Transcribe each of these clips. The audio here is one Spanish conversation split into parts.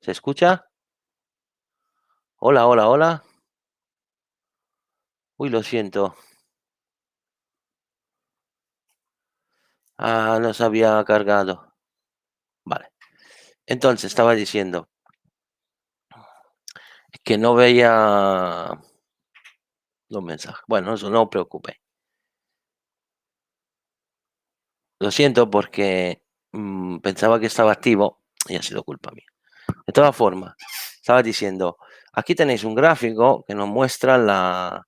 ¿Se escucha? Hola, hola, hola. Uy, lo siento. No se había cargado. Vale. Entonces, estaba diciendo que no veía los mensajes. Bueno, eso no os preocupe. Lo siento porque pensaba que estaba activo y ha sido culpa mía. De todas formas, estaba diciendo, aquí tenéis un gráfico que nos muestra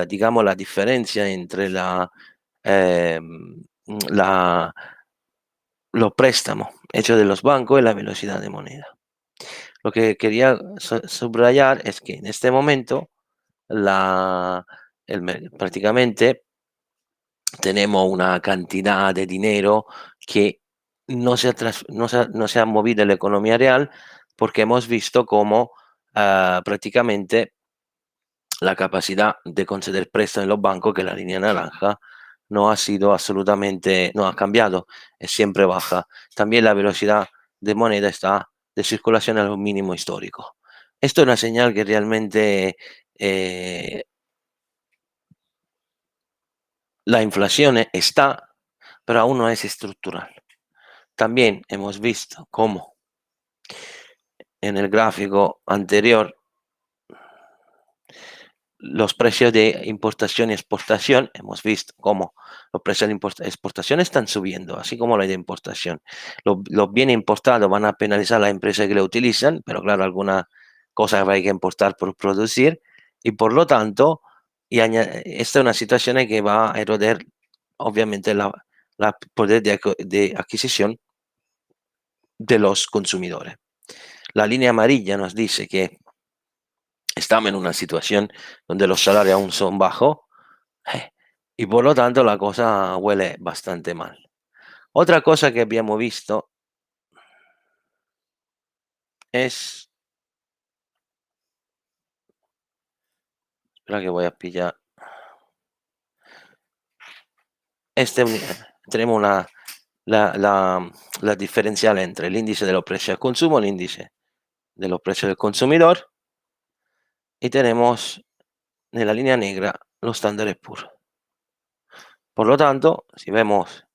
digamos, la diferencia entre la, los préstamos hechos de los bancos y la velocidad de moneda. Lo que quería subrayar es que en este momento prácticamente tenemos una cantidad de dinero que no se ha movido en la economía real porque hemos visto cómo prácticamente la capacidad de conceder préstamos en los bancos, que la línea naranja, no ha sido absolutamente, no ha cambiado, es siempre baja. También la velocidad de moneda está de circulación a un mínimo histórico. Esto es una señal que realmente eh, la inflación está, pero aún no es estructural. También hemos visto cómo en el gráfico anterior los precios de importación y exportación, hemos visto cómo los precios de exportación están subiendo, así como los de importación. Los bienes importados van a penalizar a las empresas que lo utilizan, pero claro, algunas cosas hay que importar por producir, y por lo tanto, esta es una situación que va a erodir, obviamente, la poder de adquisición de los consumidores. La línea amarilla nos dice que estamos en una situación donde los salarios aún son bajos. Eh, Y por lo tanto la cosa huele bastante mal. Otra cosa que abbiamo visto es, espera que voy a pillar, tenemos la diferencial entre el índice de los precios al consumo, el índice de los precios del consumidor, y tenemos en la línea negra los estándares puros. Por lo tanto, si vemos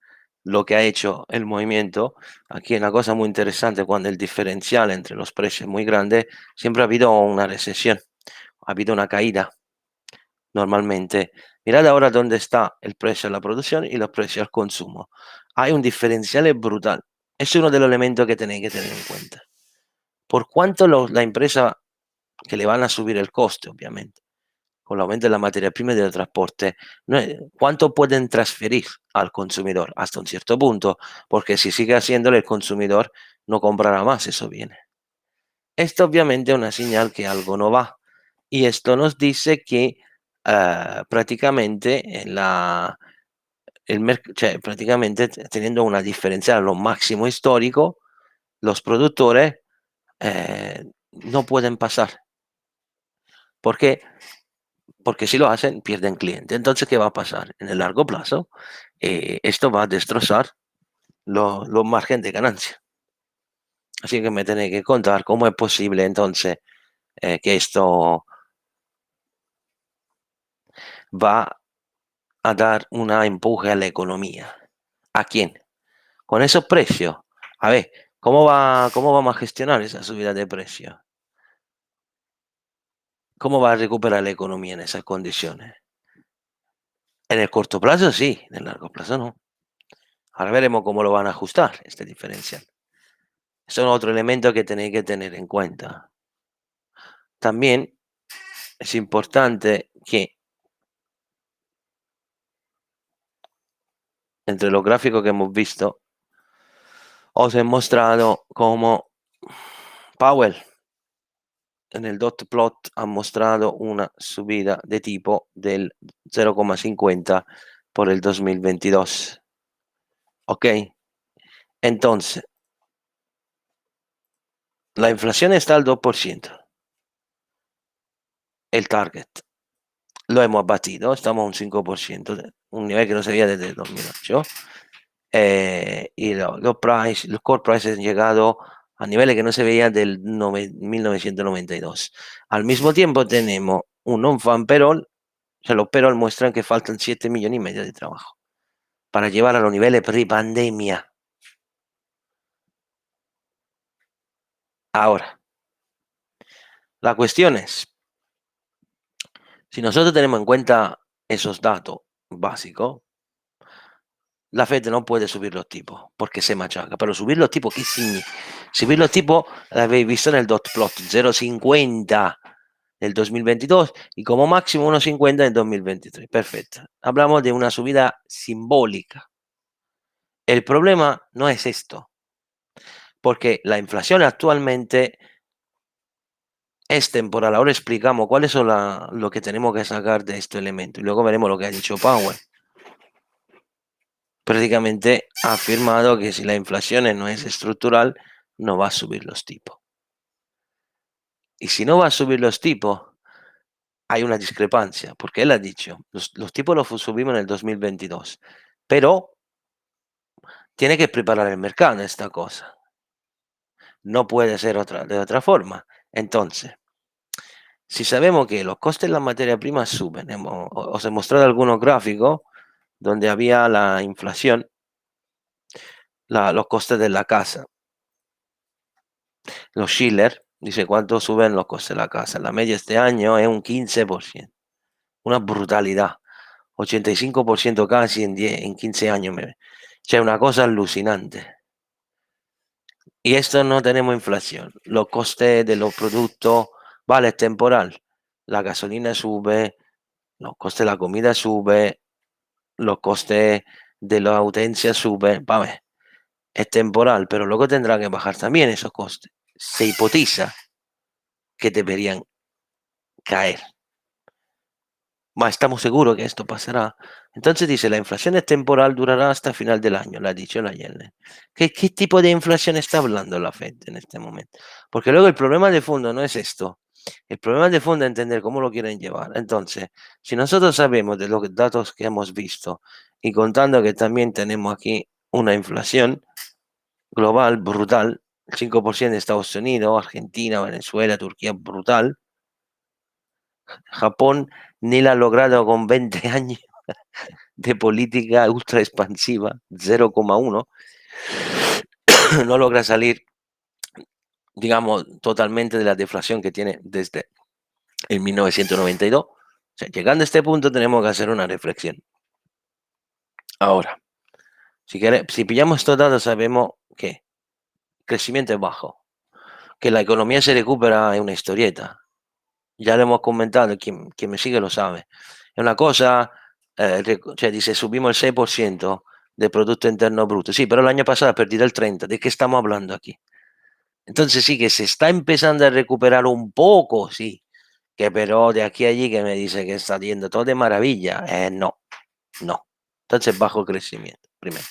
lo que ha hecho el movimiento, aquí hay una cosa muy interesante: cuando el diferencial entre los precios es muy grande, siempre ha habido una recesión, ha habido una caída normalmente. Mirad ahora dónde está el precio de la producción y los precios al consumo. Hay un diferencial brutal. Es uno de los elementos que tenéis que tener en cuenta. Por cuánto la empresa, que le van a subir el coste, obviamente, con el aumento de la materia prima y del transporte, ¿cuánto pueden transferir al consumidor? Hasta un cierto punto, porque si sigue haciéndolo, el consumidor no comprará más esos bienes. Esto obviamente es una señal que algo no va. Y esto nos dice que prácticamente cioè, prácticamente teniendo una diferencial a lo máximo histórico, los productores no pueden pasar. ¿Por qué? Porque si lo hacen, pierden cliente. Entonces, ¿qué va a pasar? En el largo plazo, esto va a destrozar los margen de ganancia. Así que me tenéis que contar cómo es posible entonces que esto va a dar un empuje a la economía. ¿A quién? Con esos precios. A ver, cómo vamos a gestionar esa subida de precios? ¿Cómo va a recuperar la economía en esas condiciones? En el corto plazo sí, en el largo plazo no. Ahora veremos cómo lo van a ajustar este diferencial. Son otro elemento que tenéis que tener en cuenta. También es importante que entre los gráficos que hemos visto, os he mostrado cómo Powell en el dot plot ha mostrado una subida de tipo del 0,50 por el 2022. ¿Ok? Entonces, la inflación está al 2%. El target lo hemos batido, estamos a un 5%, un nivel que no se veía desde el 2008. Y los core prices han llegado a niveles que no se veían del 1992. Al mismo tiempo tenemos un non-farm payroll, o sea, los payroll muestran que faltan 7 millones y medio de trabajo para llevar a los niveles pre-pandemia. Ahora, la cuestión es, si nosotros tenemos en cuenta esos datos básicos, la Fed no puede subir los tipos porque se machaca. Pero subir los tipos, ¿qué significa? Subir los tipos, lo habéis visto en el dot plot, 0,50 el 2022 y como máximo 1,50 en 2023. Perfecto. Hablamos de una subida simbólica. El problema no es esto, porque la inflación actualmente es temporal. Ahora explicamos cuáles son lo que tenemos que sacar de este elemento y luego veremos lo que ha dicho Powell. Prácticamente ha afirmado que si la inflación no es estructural, no va a subir los tipos. Y si no va a subir los tipos, hay una discrepancia, porque él ha dicho, los tipos los subimos en el 2022, pero tiene que preparar el mercado esta cosa. No puede ser de otra forma. Entonces, si sabemos que los costes de las materias primas suben, os he mostrado algunos gráficos donde había la inflación, los costes de la casa. Los Schiller dice cuánto suben los costes de la casa. La media este año es un 15%. Una brutalidad. 85% casi en 15 años. C'è una cosa alucinante. Y esto no tenemos inflación. Los costes de los productos, vale, es temporal. La gasolina sube, los costes de la comida sube, los costes de la audiencia suben. Vale, es temporal, pero luego tendrá que bajar también esos costes. Se hipotiza que deberían caer. Ma estamos seguros que esto pasará. Entonces dice, la inflación es temporal, durará hasta el final del año, lo ha dicho la Yellen. ¿Qué tipo de inflación está hablando la Fed en este momento? Porque luego el problema de fondo no es esto. El problema de fondo es entender cómo lo quieren llevar. Entonces, si nosotros sabemos de los datos que hemos visto y contando que también tenemos aquí una inflación global brutal, 5% de Estados Unidos, Argentina, Venezuela, Turquía, brutal. Japón ni la ha logrado con 20 años de política ultra expansiva, 0,1, no logra salir, digamos, totalmente de la deflación que tiene desde el 1992. O sea, llegando a este punto tenemos que hacer una reflexión. Ahora, si pillamos estos datos sabemos que crecimiento es bajo, que la economía se recupera es una historieta. Ya lo hemos comentado, quien me sigue lo sabe. Es una cosa, cioè dice subimos el 6% del Producto Interno Bruto. Sí, pero el año pasado ha perdido el 30%. ¿De qué estamos hablando aquí? Entonces sí que se está empezando a recuperar un poco, sí. Que pero de aquí a allí que me dice que está yendo todo de maravilla. No, no. Entonces bajo crecimiento, primero.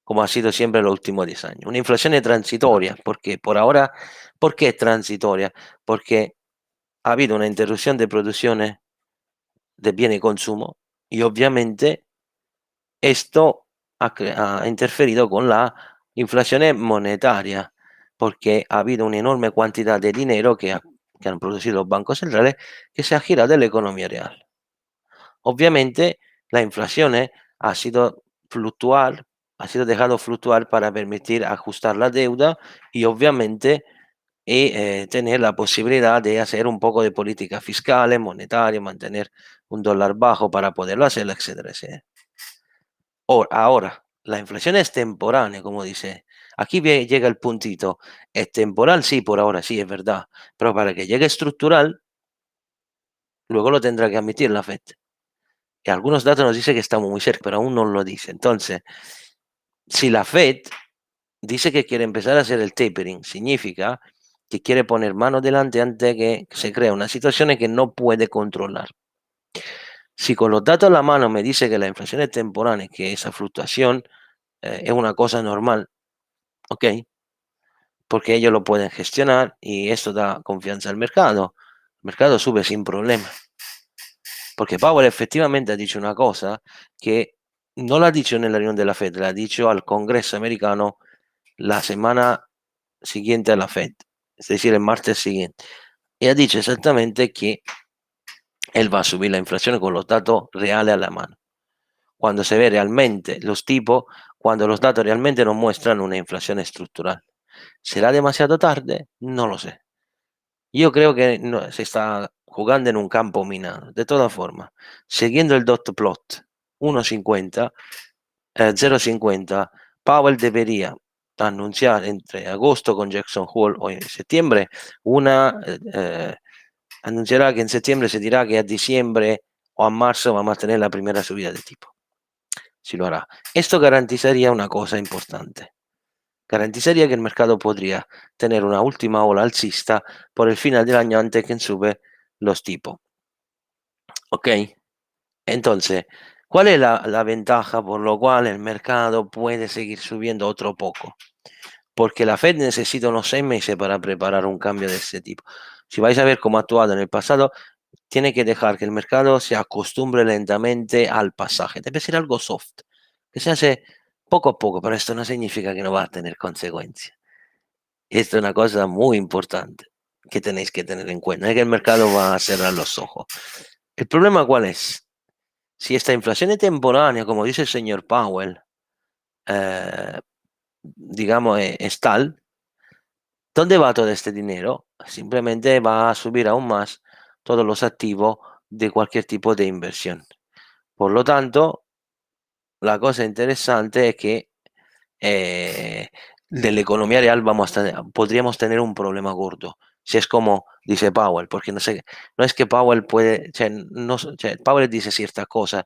Como ha sido siempre en los últimos 10 años. Una inflación es transitoria, porque por ahora, ¿por qué es transitoria? Porque ha habido una interrupción de producciones de bienes y consumo y obviamente esto ha interferido con la inflación monetaria porque ha habido una enorme cantidad de dinero que han producido los bancos centrales que se ha girado en la economía real. Obviamente la inflación ha sido fluctuar, ha sido dejado fluctuar para permitir ajustar la deuda y obviamente tener la posibilidad de hacer un poco de políticas fiscales, monetarias, mantener un dólar bajo para poderlo hacer, etcétera, etcétera. Ahora, la inflación es temporal, como dice. Aquí llega el puntito. Es temporal, sí, por ahora sí, es verdad. Pero para que llegue estructural, luego lo tendrá que admitir la Fed. Y algunos datos nos dicen que estamos muy cerca, pero aún no lo dice. Entonces, si la Fed dice que quiere empezar a hacer el tapering, significa que quiere poner mano delante antes de que se crea una situación que no puede controlar. Si con los datos a la mano me dice que la inflación es temporal y que esa fluctuación es una cosa normal, ok, porque ellos lo pueden gestionar y esto da confianza al mercado. El mercado sube sin problema. Porque Powell efectivamente ha dicho una cosa que no la ha dicho en la reunión de la Fed, la ha dicho al Congreso americano la semana siguiente a la Fed, es decir, el martes siguiente. Y ha dicho exactamente que él va a subir la inflación con los datos reales a la mano. Cuando se ve realmente los tipos, cuando los datos realmente nos muestran una inflación estructural. ¿Será demasiado tarde? No lo sé. Yo creo que se está jugando en un campo minado. De todas formas, siguiendo el dot plot 1,50, 0,50, Powell debería anunciar entre agosto con Jackson Hole o en septiembre anunciará que en septiembre se dirá que a diciembre o a marzo vamos a tener la primera subida de tipo. Si lo hará. Esto garantizaría una cosa importante. Garantizaría que el mercado podría tener una última ola alcista por el final del año antes que sube los tipos. ¿Ok? Entonces, ¿cuál es la ventaja por lo cual el mercado puede seguir subiendo otro poco? Porque la Fed necesita unos 6 meses para preparar un cambio de este tipo. Si vais a ver cómo ha actuado en el pasado, tiene que dejar que el mercado se acostumbre lentamente al pasaje. Debe ser algo soft, que se hace poco a poco, pero esto no significa que no va a tener consecuencias. Esto es una cosa muy importante que tenéis que tener en cuenta. Es que el mercado va a cerrar los ojos. ¿El problema cuál es? Si esta inflación es temporánea, como dice el señor Powell, eh, digamos, es tal, ¿dónde va todo este dinero? Simplemente va a subir aún más todos los activos de cualquier tipo de inversión. Por lo tanto, la cosa interesante es que de la economía real podríamos tener un problema gordo. Si es como dice Powell, porque no es que Powell puede, Powell dice ciertas cosas,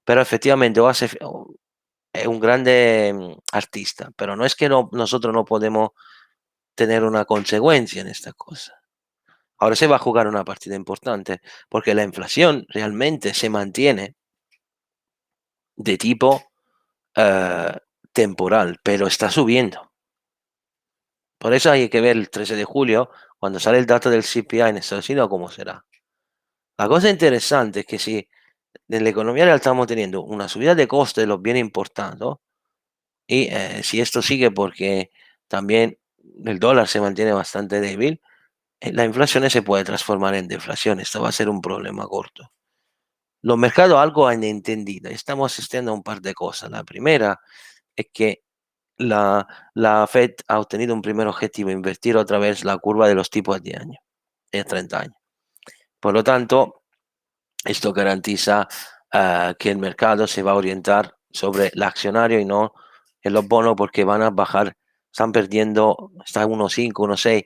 pero efectivamente es un grande artista, pero no es que nosotros no podemos tener una consecuencia en esta cosa. Ahora se va a jugar una partida importante, porque la inflación realmente se mantiene de tipo eh, temporal, pero está subiendo. Por eso hay que ver el 13 de julio, cuando sale el dato del CPI en Estados Unidos, cómo será. La cosa interesante es que si en la economía real estamos teniendo una subida de costes de los bienes importados, y si esto sigue porque también el dólar se mantiene bastante débil, la inflación se puede transformar en deflación. Esto va a ser un problema corto. Los mercados algo han entendido. Estamos asistiendo a un par de cosas. La primera es que la Fed ha obtenido un primer objetivo, invertir otra vez la curva de los tipos de años, de 30 años. Por lo tanto, esto garantiza que el mercado se va a orientar sobre el accionario y no en los bonos porque van a bajar, están perdiendo, está en 1,5, 1,6,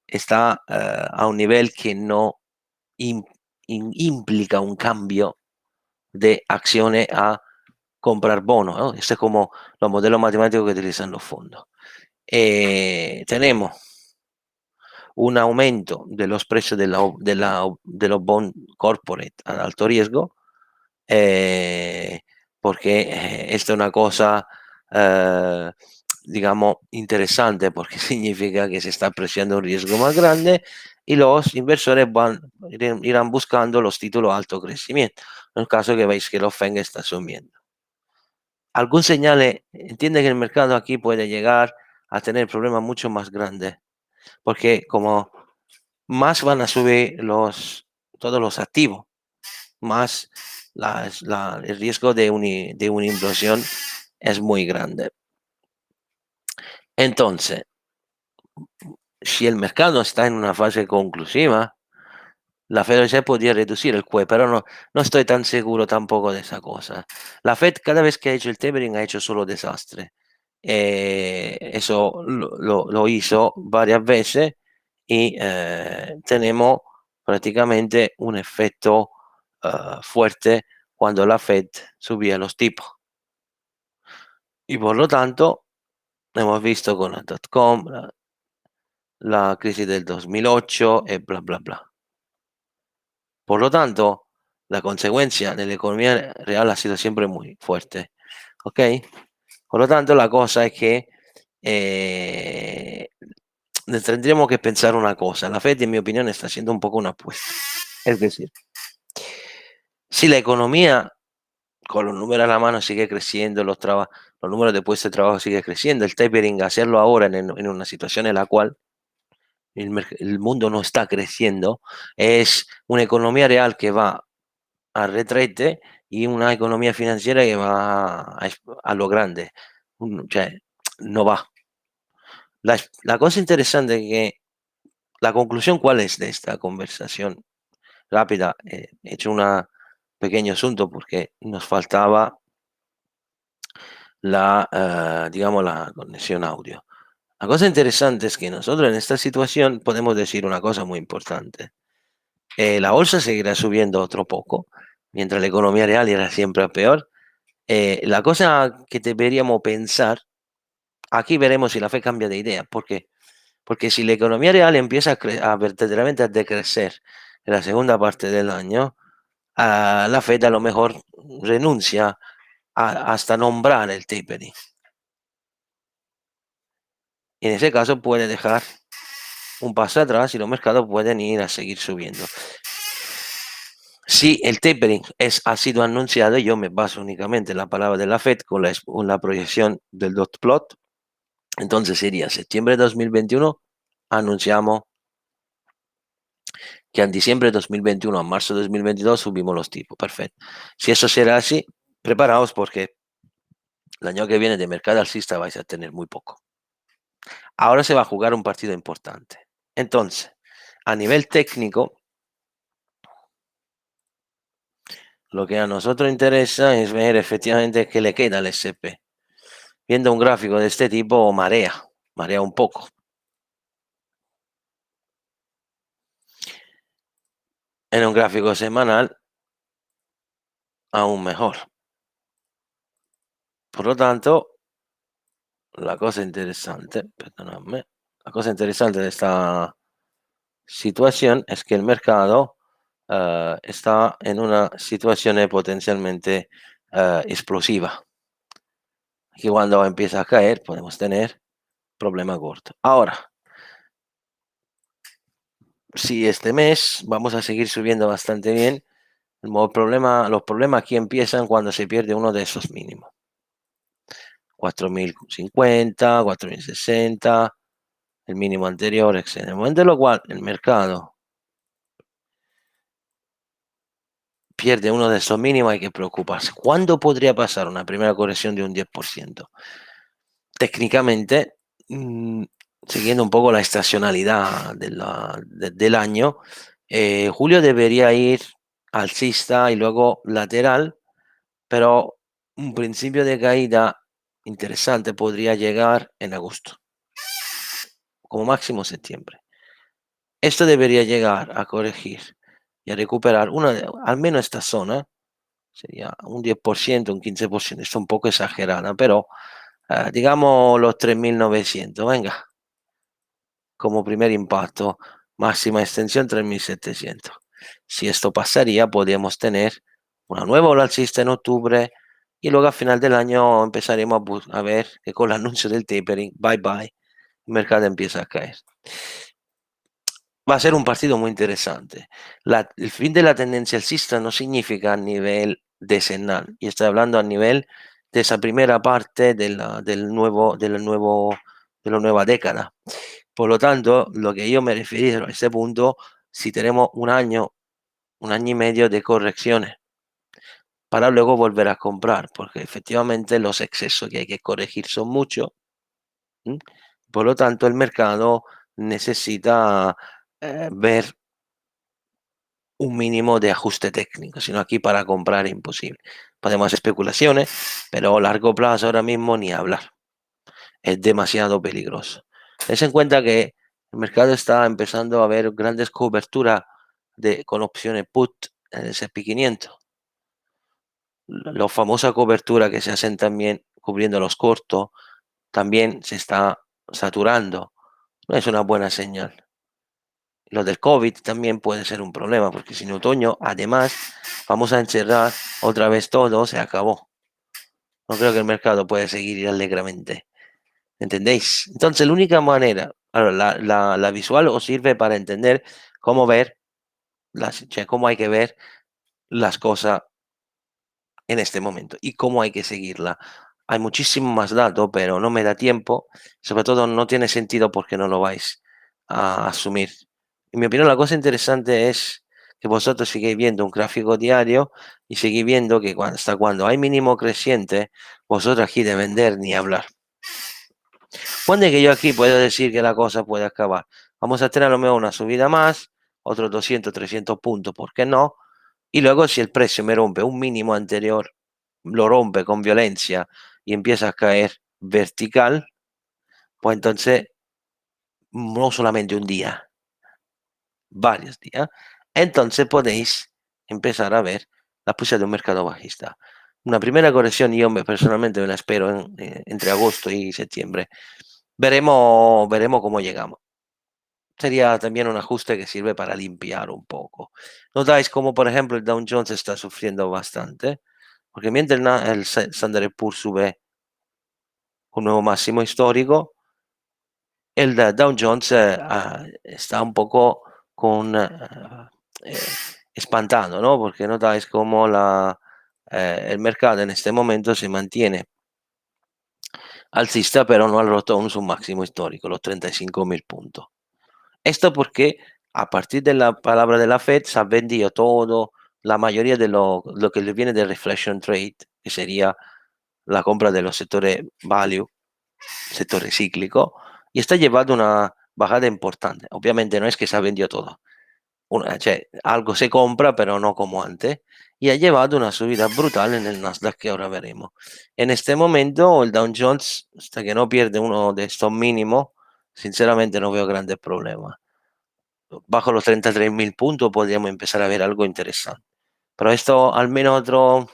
está a un nivel que no implica un cambio de acciones a comprar bonos, ¿no? Este es como los modelos matemáticos que utilizan los fondos. Tenemos un aumento de los precios de los bond corporate ad alto riesgo, eh, porque esta es una cosa, eh, digamos, interesante, porque significa que se está apreciando un riesgo más grande y los inversores irán buscando los títulos de alto crecimiento, en el caso que veis que los FENG está subiendo. Algún señal entiende que el mercado aquí puede llegar a tener problemas mucho más grandes, porque como más van a subir todos los activos, más el riesgo de una implosión es muy grande. Entonces, si el mercado está en una fase conclusiva, la Fed podría reducir el QE, pero no estoy tan seguro tampoco de esa cosa. La Fed cada vez que ha hecho el tapering ha hecho solo desastre. Eso lo hizo varias veces y tenemos prácticamente un efecto fuerte cuando la Fed subía los tipos. Y por lo tanto, hemos visto con la dot-com, la crisis del 2008 y bla, bla, bla. Por lo tanto, la consecuencia de la economía real ha sido siempre muy fuerte. ¿Ok? Por lo tanto, la cosa es que tendríamos que pensar una cosa. La Fed, en mi opinión, está haciendo un poco una apuesta. Es decir, si la economía con los números a la mano sigue creciendo, los números de puestos de trabajo sigue creciendo. El tapering, hacerlo ahora en una situación en la cual el mundo no está creciendo, es una economía real que va a retrete y una economía financiera que va a lo grande. Cioè, no va. La cosa interesante es que la conclusión, ¿cuál es de esta conversación rápida? He hecho un pequeño asunto porque nos faltaba digamos, la conexión audio. La cosa interesante es que nosotros en esta situación podemos decir una cosa muy importante. La bolsa seguirá subiendo otro poco, mientras la economía real irá siempre a peor. La cosa que deberíamos pensar, aquí veremos si la fe cambia de idea. ¿Por qué? Porque si la economía real empieza verdaderamente a decrecer en la segunda parte del año, la Fed a lo mejor renuncia hasta nombrar el tapering. Y en ese caso puede dejar un paso atrás y los mercados pueden ir a seguir subiendo. Si el tapering ha sido anunciado, yo me baso únicamente en la palabra de la Fed con la proyección del dot plot. Entonces sería septiembre de 2021, anunciamos que en diciembre de 2021 a marzo de 2022 subimos los tipos. Perfecto. Si eso será así, preparaos porque el año que viene de mercado alcista vais a tener muy poco. Ahora se va a jugar un partido importante. Entonces, a nivel técnico, lo que a nosotros interesa es ver efectivamente qué le queda al SP. Viendo un gráfico de este tipo, marea un poco. En un gráfico semanal, aún mejor. Por lo tanto, la cosa interesante, perdonadme, la cosa interesante de esta situación es que el mercado está en una situación potencialmente explosiva. Y cuando empieza a caer, podemos tener problema corto. Ahora, si este mes vamos a seguir subiendo bastante bien, los problemas aquí empiezan cuando se pierde uno de esos mínimos. 4050, 4060, el mínimo anterior, etc. En el momento en lo cual el mercado pierde uno de esos mínimos, hay que preocuparse. ¿Cuándo podría pasar una primera corrección de un 10%? Técnicamente, siguiendo un poco la estacionalidad del año, julio debería ir alcista y luego lateral, pero un principio de caída interesante podría llegar en agosto, como máximo septiembre. Esto debería llegar a corregir y a recuperar al menos esta zona, sería un 10%, un 15%, esto un poco exagerada, pero digamos los 3.900, venga, como primer impacto, máxima extensión 3.700. Si esto pasaría, podríamos tener una nueva ola alcista en octubre y luego a final del año empezaremos a ver que con el anuncio del tapering, bye bye, el mercado empieza a caer. Va a ser un partido muy interesante. El fin de la tendencia alcista no significa a nivel decenal, y estoy hablando a nivel de esa primera parte de la nueva década. Por lo tanto, lo que yo me refiero a este punto, si tenemos un año y medio de correcciones para luego volver a comprar, porque efectivamente los excesos que hay que corregir son muchos. Por lo tanto, el mercado necesita ver un mínimo de ajuste técnico, sino aquí para comprar es imposible. Podemos hacer especulaciones, pero a largo plazo ahora mismo ni hablar. Es demasiado peligroso. Ten en cuenta que el mercado está empezando a ver grandes coberturas con opciones put en el S&P 500. La famosa cobertura que se hacen también cubriendo los cortos, también se está saturando. No es una buena señal. Lo del COVID también puede ser un problema, porque si en otoño, además, vamos a encerrar otra vez todo, se acabó. No creo que el mercado pueda seguir alegremente. ¿Entendéis? Entonces, la única manera, la visual os sirve para entender cómo ver, cómo hay que ver las cosas en este momento y cómo hay que seguirla hay muchísimo más datos, pero no me da tiempo. Sobre todo no tiene sentido porque no lo vais a asumir. En mi opinión, la cosa interesante es que vosotros sigáis viendo un gráfico diario y seguís viendo que hasta cuando hay mínimo creciente, vosotros aquí de vender ni hablar. Cuando que yo aquí puedo decir que la cosa puede acabar. Vamos a tener a lo mejor una subida más, otros 200, 300 puntos, ¿por qué no? Y luego si el precio me rompe un mínimo anterior, lo rompe con violencia y empieza a caer vertical, pues entonces no solamente un día, varios días, entonces podéis empezar a ver la posibilidad de un mercado bajista. Una primera corrección yo personalmente me la espero entre agosto y septiembre. Veremos cómo llegamos. Sería también un ajuste que sirve para limpiar un poco. Notáis como, por ejemplo, el Dow Jones está sufriendo bastante, porque mientras el Standard Poor's sube un nuevo máximo histórico, el Dow Jones está un poco con eh, espantando, ¿no? Porque notáis como el mercado en este momento se mantiene alcista, pero no ha roto aún su máximo histórico, los 35.000 puntos. Esto porque a partir de la palabra de la Fed se ha vendido todo, la mayoría de lo que le viene de reflection trade, que sería la compra de los sectores value, sectores cíclico, y está llevando una bajada importante. Obviamente no es que se ha vendido todo. Algo se compra, pero no como antes. Y ha llevado una subida brutal en el Nasdaq que ahora veremos. En este momento, el Dow Jones, hasta que no pierde uno de estos mínimos, sinceramente no veo grandes problemas. Bajo los 33.000 puntos podríamos empezar a ver algo interesante. Pero esto al menos otro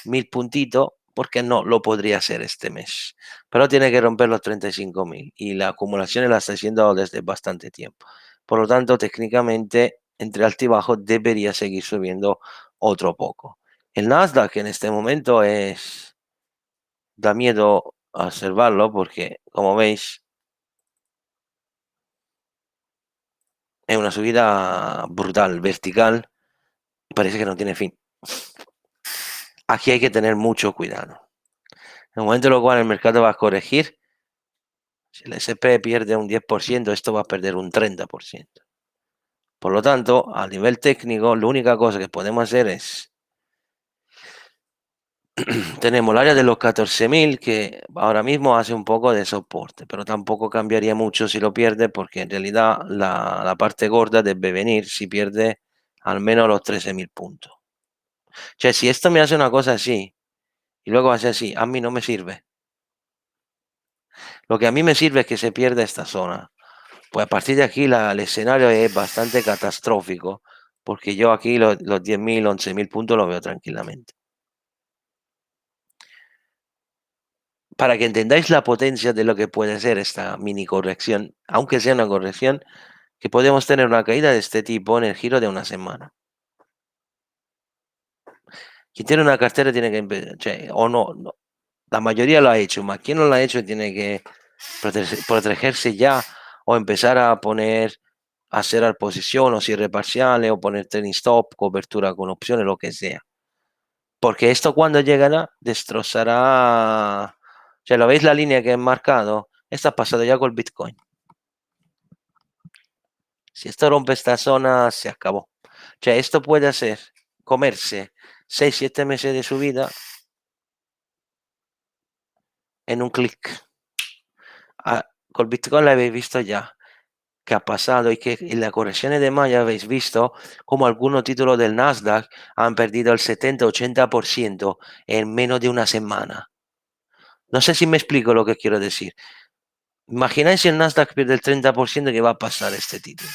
1.000 puntitos, porque no lo podría hacer este mes. Pero tiene que romper los 35.000 y la acumulación la está haciendo desde bastante tiempo. Por lo tanto, técnicamente, entre alto y bajo debería seguir subiendo otro poco. El Nasdaq en este momento da miedo observarlo porque, como veis, es una subida brutal, vertical, y parece que no tiene fin. Aquí hay que tener mucho cuidado. En el momento en el cual el mercado va a corregir, si el SP pierde un 10%, esto va a perder un 30%. Por lo tanto, a nivel técnico, la única cosa que podemos hacer es, tenemos el área de los 14.000 que ahora mismo hace un poco de soporte, pero tampoco cambiaría mucho si lo pierde porque en realidad la parte gorda debe venir si pierde al menos los 13.000 puntos. Si esto me hace una cosa así y luego hace así, a mí no me sirve. Lo que a mí me sirve es que se pierda esta zona. Pues a partir de aquí el escenario es bastante catastrófico, porque yo aquí los 10.000, 11.000 puntos los veo tranquilamente. Para que entendáis la potencia de lo que puede ser esta mini corrección, aunque sea una corrección, que podemos tener una caída de este tipo en el giro de una semana. Quien tiene una cartera tiene que empezar, o no, la mayoría lo ha hecho, más quien no lo ha hecho tiene que protegerse ya o empezar a poner, a hacer posición o cierre parciales o poner trading stop, cobertura con opciones, lo que sea. Porque esto cuando llegará destrozará, ¿lo veis la línea que he marcado? Esta ha pasado ya con el Bitcoin. Si esto rompe esta zona, se acabó. Esto puede hacer comerse 6, 7 meses de subida en un clic. Con Bitcoin lo habéis visto ya que ha pasado y que en las correcciones de mayo habéis visto como algunos títulos del Nasdaq han perdido el 70-80% en menos de una semana. No sé si me explico lo que quiero decir. Imagináis si el Nasdaq pierde el 30%, ¿qué va a pasar este título?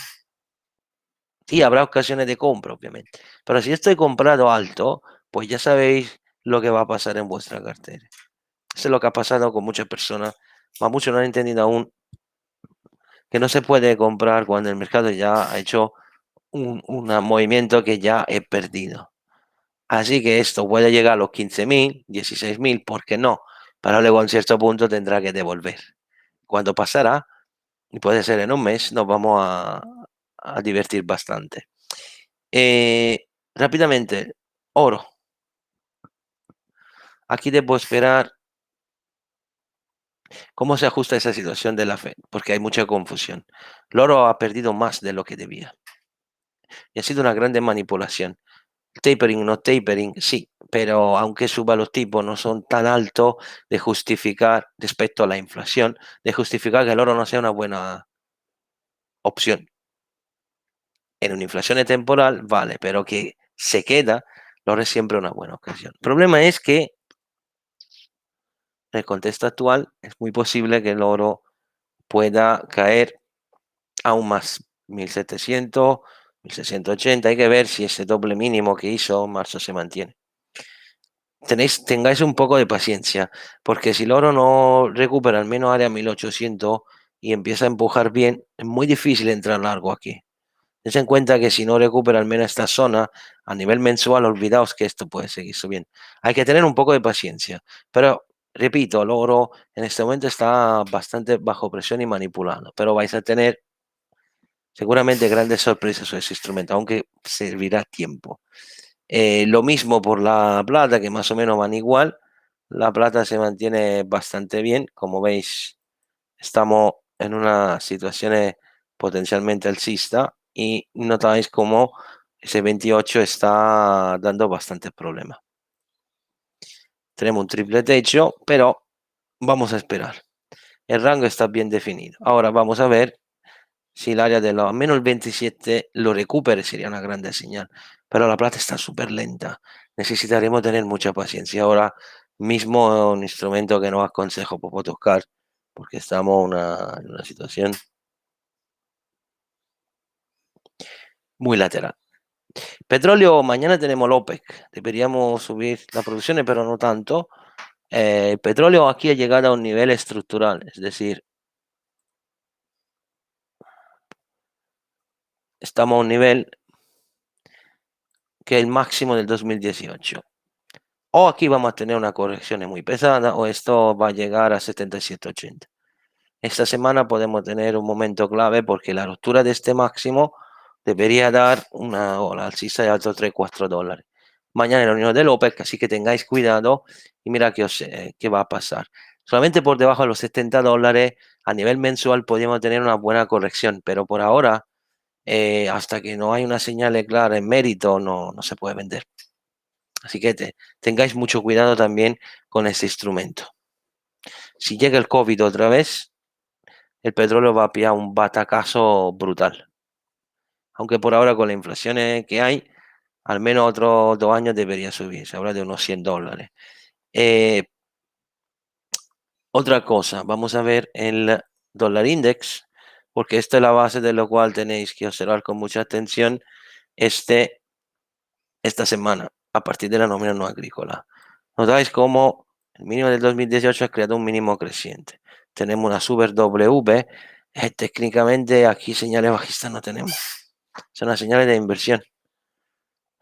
Sí, habrá ocasiones de compra, obviamente. Pero si estoy comprado alto, pues ya sabéis lo que va a pasar en vuestra cartera. Eso es lo que ha pasado con muchas personas. Muchos no han entendido aún que no se puede comprar cuando el mercado ya ha hecho un movimiento que ya he perdido. Así que esto puede llegar a los 15.000, 16.000, ¿por qué no? Pero luego en cierto punto tendrá que devolver. Cuando pasará, y puede ser en un mes, nos vamos a divertir bastante. Rápidamente, oro. Aquí debo esperar ¿Cómo se ajusta esa situación de la Fed? Porque hay mucha confusión. El oro ha perdido más de lo que debía y ha sido una grande manipulación. Tapering, no tapering, sí, pero aunque suba los tipos no son tan altos de justificar respecto a la inflación, de justificar que el oro no sea una buena opción. En una inflación temporal, vale, pero que se queda, el oro es siempre una buena ocasión. El problema es que en el contexto actual es muy posible que el oro pueda caer aún más, 1700, 1680. Hay que ver si ese doble mínimo que hizo en marzo se mantiene. Tengáis un poco de paciencia, porque si el oro no recupera al menos área 1800 y empieza a empujar bien, es muy difícil entrar largo aquí. Ten en cuenta que si no recupera al menos esta zona a nivel mensual, olvidaos que esto puede seguir subiendo. Hay que tener un poco de paciencia, pero repito, el oro en este momento está bastante bajo presión y manipulado, pero vais a tener seguramente grandes sorpresas sobre ese instrumento, aunque servirá tiempo. Lo mismo por la plata, que más o menos van igual. La plata se mantiene bastante bien. Como veis, estamos en una situación potencialmente alcista y notáis como ese 28 está dando bastantes problemas. Tenemos un triple techo, pero vamos a esperar. El rango está bien definido. Ahora vamos a ver si el área de los menos el 27 lo recupere, sería una grande señal. Pero la plata está súper lenta. Necesitaremos tener mucha paciencia. Ahora mismo un instrumento que no aconsejo poco tocar, porque estamos en una situación muy lateral. Petróleo, mañana tenemos el OPEC. Deberíamos subir las producciones, pero no tanto. El petróleo aquí ha llegado a un nivel estructural, es decir, estamos a un nivel que es el máximo del 2018. O aquí vamos a tener una corrección muy pesada o esto va a llegar a 77,80. Esta semana podemos tener un momento clave porque la ruptura de este máximo debería dar una ola alcista de altos 3-4 dólares. Mañana en la reunión del OPEC, así que tengáis cuidado y mira qué va a pasar. Solamente por debajo de los 70 dólares a nivel mensual podríamos tener una buena corrección, pero por ahora, hasta que no hay una señal clara en mérito, no se puede vender. Así que tengáis mucho cuidado también con este instrumento. Si llega el COVID otra vez, el petróleo va a pillar un batacazo brutal. Aunque por ahora con la inflación que hay, al menos otros 2 años debería subir. Se habla de unos 100 dólares. Eh, Otra cosa, vamos a ver el dólar index, porque esta es la base de lo cual tenéis que observar con mucha atención este, esta semana, a partir de la nómina no agrícola. Notáis cómo el mínimo del 2018 ha creado un mínimo creciente. Tenemos una super W. Técnicamente aquí señales bajistas no tenemos. Son las señales de inversión.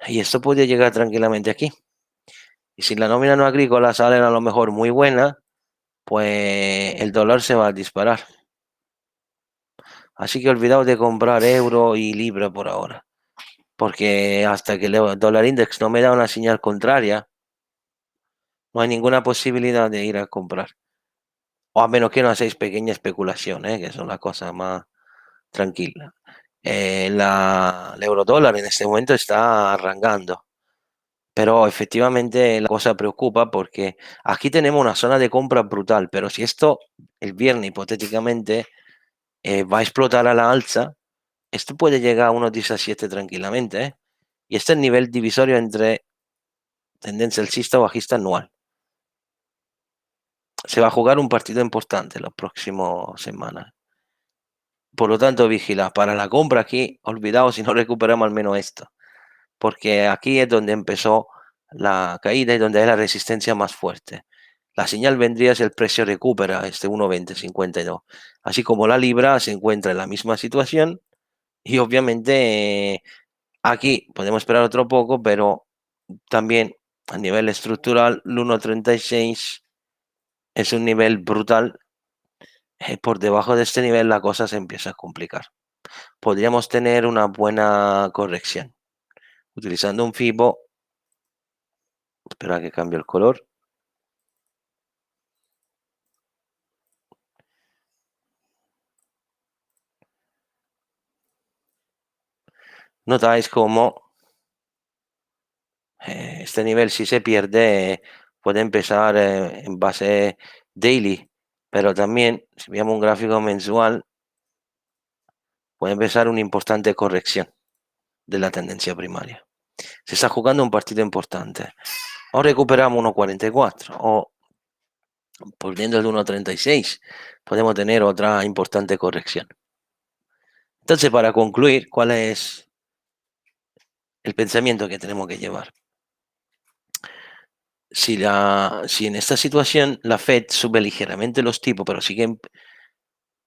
Y esto puede llegar tranquilamente aquí. Y si la nómina no agrícola sale a lo mejor muy buena, pues el dólar se va a disparar. Así que olvidaos de comprar euro y libra por ahora. Porque hasta que el dólar index no me da una señal contraria, no hay ninguna posibilidad de ir a comprar. O a menos que no hacéis pequeña especulación, que son las cosas más tranquilas. El eurodólar en este momento está arrancando, pero efectivamente la cosa preocupa porque aquí tenemos una zona de compra brutal, pero si esto el viernes hipotéticamente va a explotar a la alza, esto puede llegar a unos 17 tranquilamente, y este es el nivel divisorio entre tendencia alcista o bajista anual. Se va a jugar un partido importante en las próximas semanas. Por lo tanto, vigila. Para la compra aquí, olvidaos si no recuperamos al menos esto. Porque aquí es donde empezó la caída y donde hay la resistencia más fuerte. La señal vendría si el precio recupera este 1,2052. Así como la libra se encuentra en la misma situación y obviamente aquí podemos esperar otro poco, pero también a nivel estructural el 1,36 es un nivel brutal. Por debajo de este nivel la cosa se empieza a complicar. Podríamos tener una buena corrección. Utilizando un FIBO, espera que cambie el color. notáis cómo este nivel, si se pierde, puede empezar en base daily, pero también, si vemos un gráfico mensual, puede empezar una importante corrección de la tendencia primaria. Se está jugando un partido importante. O recuperamos 1,44 o volviendo al 1,36 podemos tener otra importante corrección. Entonces, para concluir, ¿cuál es el pensamiento que tenemos que llevar? Si en esta situación la Fed sube ligeramente los tipos, pero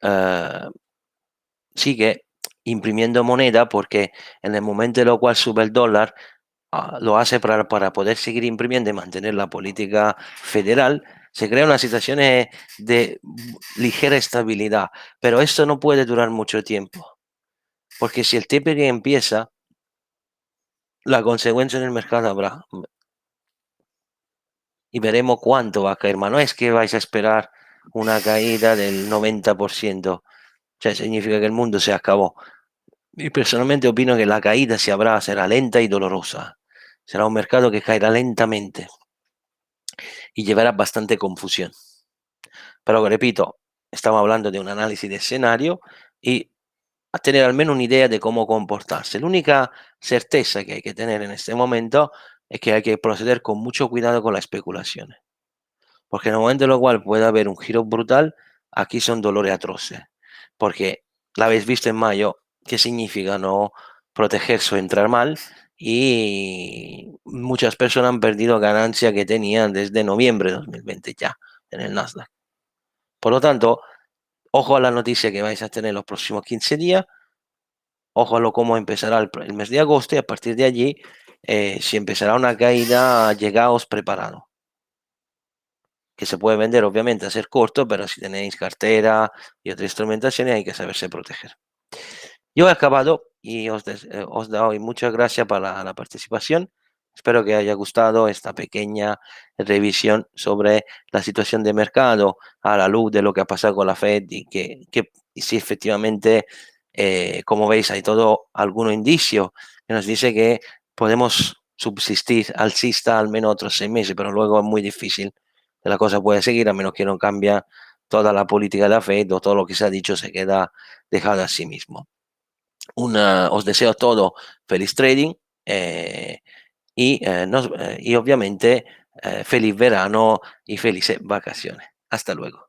eh, sigue imprimiendo moneda, porque en el momento en el cual sube el dólar, lo hace para poder seguir imprimiendo y mantener la política federal, se crea una situación de ligera estabilidad, pero esto no puede durar mucho tiempo, porque si el tapering empieza, la consecuencia en el mercado habrá, y veremos cuánto va a caer más. No es que vais a esperar una caída del 90%, o sea, significa que el mundo se acabó. Y personalmente opino que la caída será lenta y dolorosa. Será un mercado que caerá lentamente y llevará bastante confusión. Pero repito, estamos hablando de un análisis de escenario y a tener al menos una idea de cómo comportarse. La única certeza que hay que tener en este momento es que hay que proceder con mucho cuidado con las especulaciones. Porque en el momento en el cual puede haber un giro brutal, aquí son dolores atroces. Porque la habéis visto en mayo, ¿qué significa no protegerse o entrar mal? Y muchas personas han perdido ganancia que tenían desde noviembre de 2020 ya en el Nasdaq. Por lo tanto, ojo a la noticia que vais a tener los próximos 15 días, ojo a lo cómo empezará el mes de agosto y a partir de allí, si empezará una caída, llegaos preparados. Que se puede vender obviamente a ser corto, pero si tenéis cartera y otra instrumentación hay que saberse proteger. Yo he acabado y os doy muchas gracias para la participación. Espero que haya gustado esta pequeña revisión sobre la situación de mercado a la luz de lo que ha pasado con la Fed y si efectivamente, como veis, hay todo algunos indicios que nos dice que podemos subsistir alcista al menos otros 6 meses, pero luego es muy difícil que la cosa pueda seguir a menos que no cambie toda la política de la Fed o todo lo que se ha dicho se queda dejado a sí mismo. Os deseo todo feliz trading y obviamente feliz verano y felices vacaciones. Hasta luego.